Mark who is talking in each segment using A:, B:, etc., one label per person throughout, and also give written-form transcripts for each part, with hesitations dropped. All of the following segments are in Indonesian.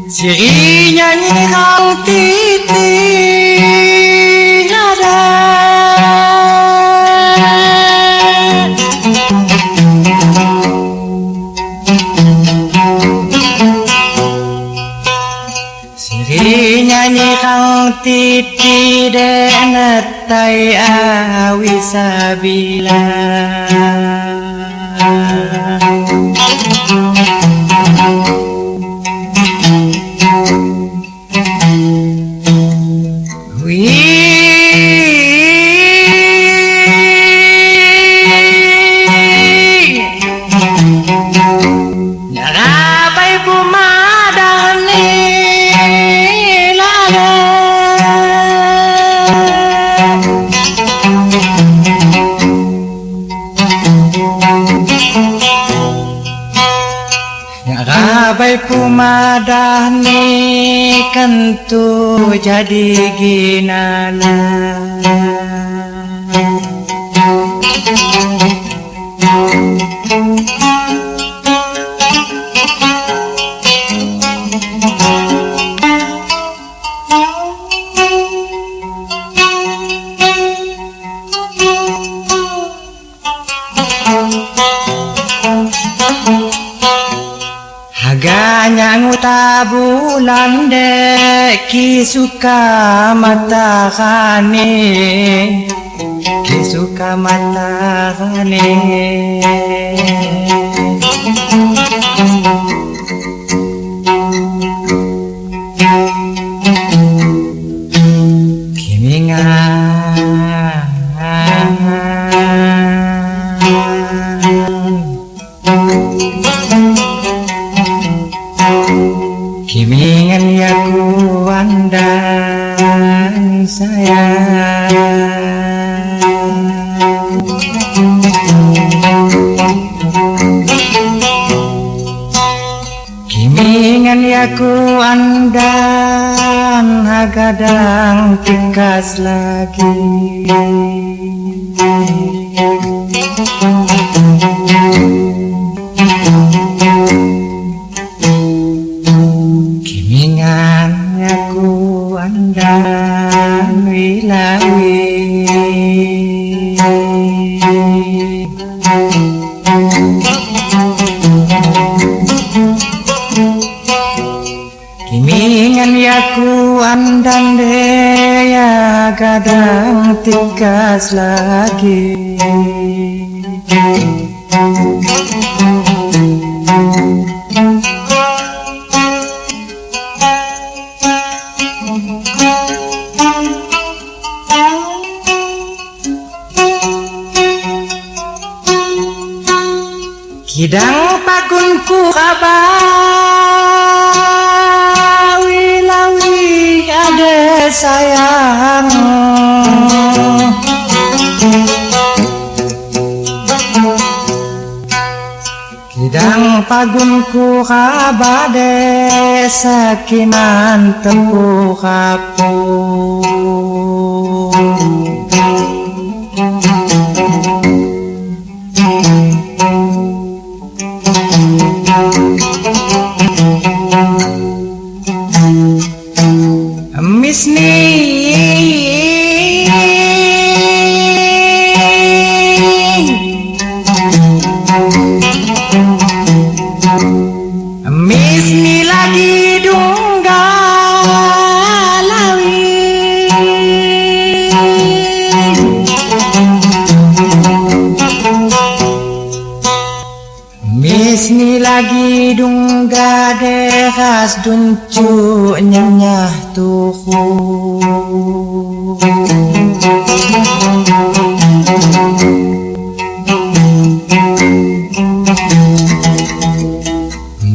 A: Siri nyanyi kau titi nada Siri nyanyi kau titi denetai awisabila Rabai pumadani kentu jadi ginala Haganya nguta bulan deki suka matahane Ki suka matahane Kimingan ya kuandang sayang Kimingan ya kuandang hagadang tikas lagi Andang wilawi Kimingan yaku andang dea gadang tikas lagi Kidang pakunku kabawi lawi ade sayang Kidang pagunku kabade sakiman tempuh kapung Misni lagi dunggalawi Misni lagi dunggade khas duncu nyanyah tuhu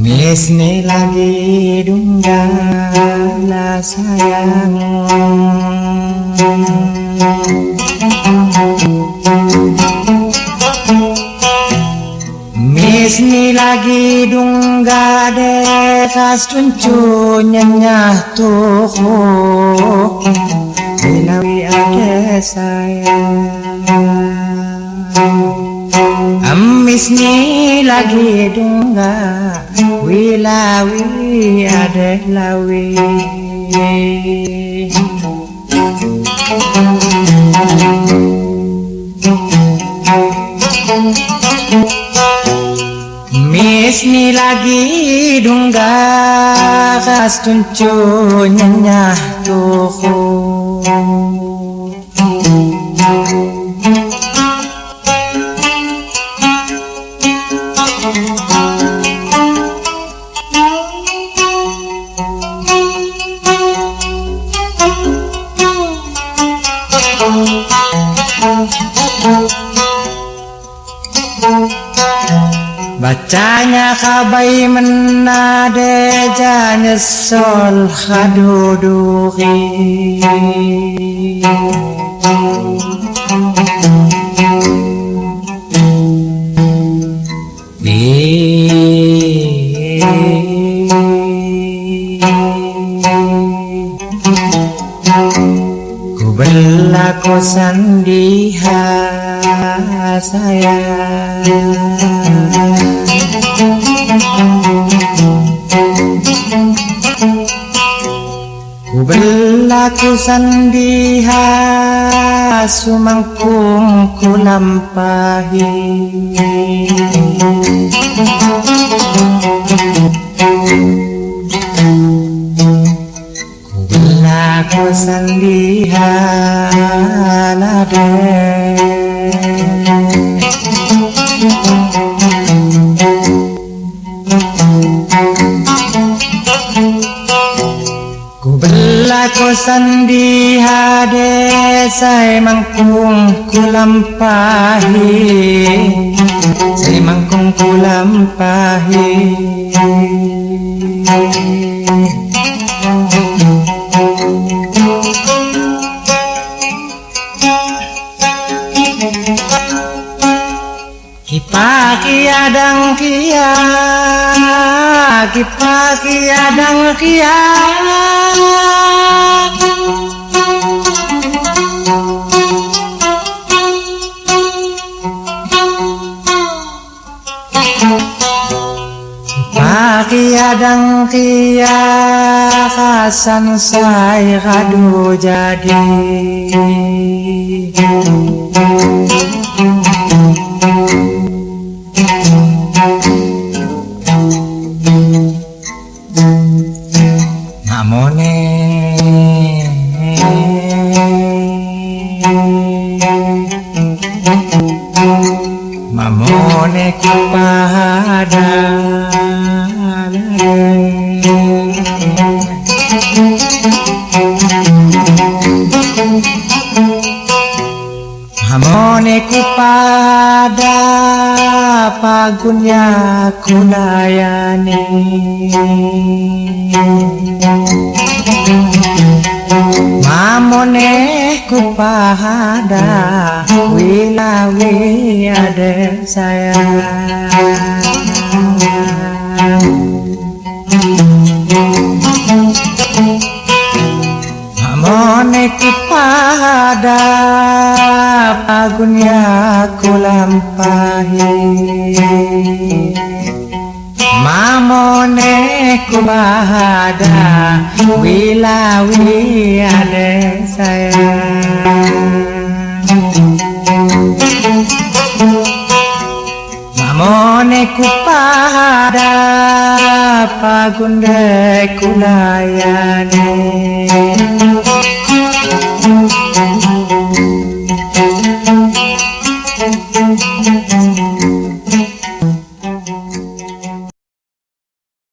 A: Misni lagi dunggala sayang Misni lagi dunggade khas tuncu nyanyah tuhu Wilawi ade sayang Misni lagi dungga Wilawi ade lawi Misni lagi dungga khas tuncu nyanyah tuhu Bacanya kabai menade janyesol khaduduri Ku berlaku sandiha sayang Ku berlaku sandiha sumangkung ku lampahi Ku berlaku sandiha nade Ku sandiha desai mangkung ku lampahi Sai mangkung ku lampahi Kipaki adang kia Kipaki adang kia Paki adang kia khasan sai kadu jadi Namone Mamone kupada Mamone kupada pagunya kulayani Mamone kupada wilawi ade sayang pada pagunnya ku lampahi, mamone ku bahada wilawi ade sayang, mamone ku pada pagunde ku layani.